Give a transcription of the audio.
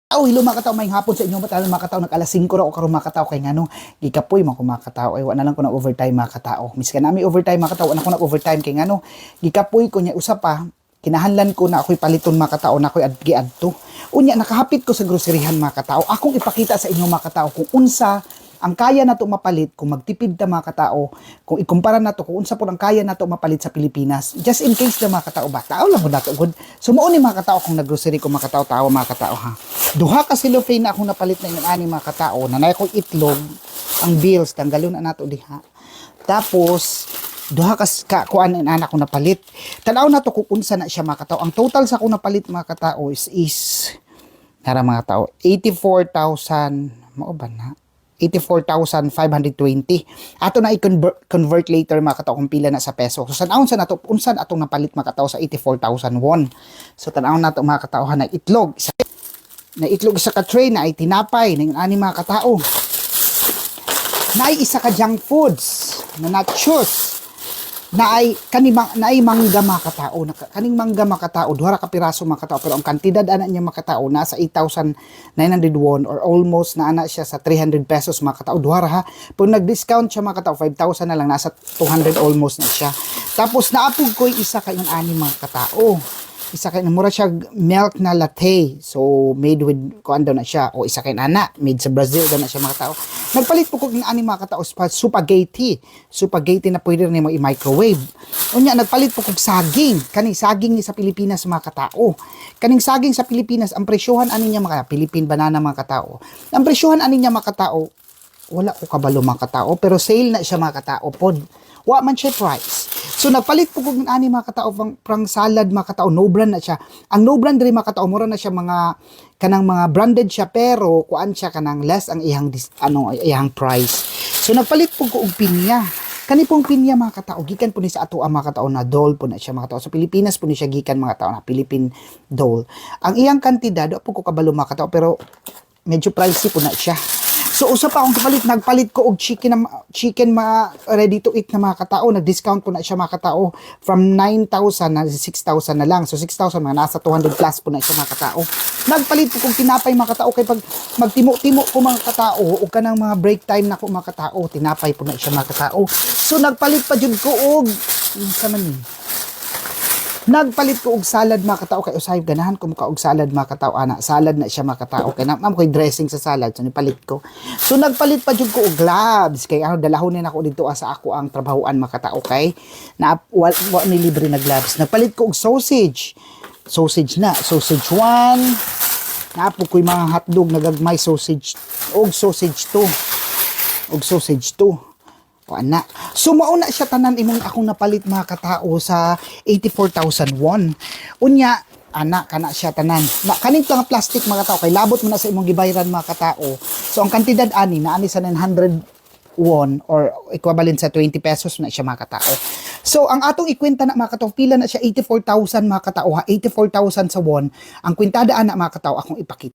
Hello mga katao, may hapon sa inyo matalang mga katao, nag-alas 5 ra o karon mga katao kay ngano gikapoy mga katao ay wala na lang ko na overtime mga katao. Miskan nami overtime mga katao, ana ko na overtime kay ngano gikapoy ko nya usa pa kinahanglan ko na ako'y paliton mga katao na ako'y adto. Unya nakahapit ko sa groceryhan mga katao. Akong ipakita sa inyo mga katao kung unsa ang kaya nato mapalit kung magtipid ta mga katao, kung ikumpara nato kung unsa pud ang kaya nato mapalit sa Pilipinas. Just in case na mga katao ba, tao lang mo nato good. So mao ni mga katao kung naggrocery ko mga katao tawo mga katao ha. Duha ka cellophane na akong napalit na yung ani mga katao, nanay ko itlog, ang bills tanggalon na nato diha. Tapos duha ka kuan ang anak ko napalit. Tanaw na to kung unsa na siya mga katao. Ang total sa akong napalit mga katao is tara mga katao 84,000 mao ba na 84,520. Ato na i-convert later mga katao kung pila na sa peso. So sanahon sa nato unsan atong napalit mga katao sa 84,000 won. So tanawon nato mga katao na itlog. Na itlog sa ka-tray na ay tinapay ng ani mga katao. Na ay isa ka junk foods na nachos. Na ay mangga mga katao. Kaning mangga mga katao, duha ka piraso mga katao, pero ang kantidad ana niya mga katao nasa 8,900 won or almost na ana siya sa 300 pesos mga katao. Duha ra ha. Pag nag-discount siya mga katao, 5,000 na lang, nasa 200 almost na siya. Tapos naapog ko isa ka yung ani mga katao. Isa kay mura siya milk na latte. So made with kuan daw na siya o isa kay ana made sa Brazil daw na siya mga katao. Nagpalit po ko ng ani mga katao spaghetti. Spaghetti na pwede rin mo i-microwave. Unya nagpalit po kog saging. Kaning saging ni sa Pilipinas mga katao. Kaning saging sa Pilipinas ang presyohan ani niya mga Philippine banana mga katao. Ang presyohan ani niya mga katao wala ko kabalo mga katao pero sale na siya mga katao pod. Wa man siya price. So nagpalit po kog ani mga katao prang salad mga katao, no brand na siya. Ang no brand diri mga katao mura na siya mga kanang mga branded siya pero kuan siya kanang less ang iyang iyang price. So nagpalit po ko og pinya. Kani pong pinya mga katao gikan po ni sa ato ang mga katao na dole po na siya mga katao. Sa Pilipinas po ni siya gikan mga katao na Philippine dole. Ang iyang kantidad po ko kabalo mga katao pero medyo pricey po na siya. So usa pa akong nagpalit ko og chicken ready to eat na mga katao, nag-discount ko na siya mga katao from 9,000 na 6,000 na lang. So 6,000 mga nasa 200 plus po na siya mga katao. Nagpalit ko kung tinapay mga katao kay pag magtimo-timo ko mga katao o kanang mga break time na ko mga katao, tinapay po na siya mga katao. So nagpalit pa jud ko og sa man ni. Nagpalit ko og salad mga katao kay usay ganahan ko muka og salad mga katao ana salad na siya mga katao kay na koy dressing sa salad so nipalit ko. So nagpalit pa jud ko og gloves kay dalahon ni nako dito sa ako ang trabahoan mga katao kay na wa ni libre na gloves. Nagpalit ko og sausage na sausage 1 na koy mga hotdog nagagmay sausage og sausage 2 o ana. So mauna siya tanan imong akong napalit mga katao sa 84,000 won. Unya ana kana siya tanan. Kaning nga plastic mga katao kay labot mo na sa imong gibayran mga katao. So ang kantidad ani na ani sa 900 won or equivalent sa 20 pesos na siya mga katao. So ang atong ikwenta na mga katao pila na siya 84,000 mga katao ha 84,000 sa won. Ang kwintada ana mga katao akong ipakita.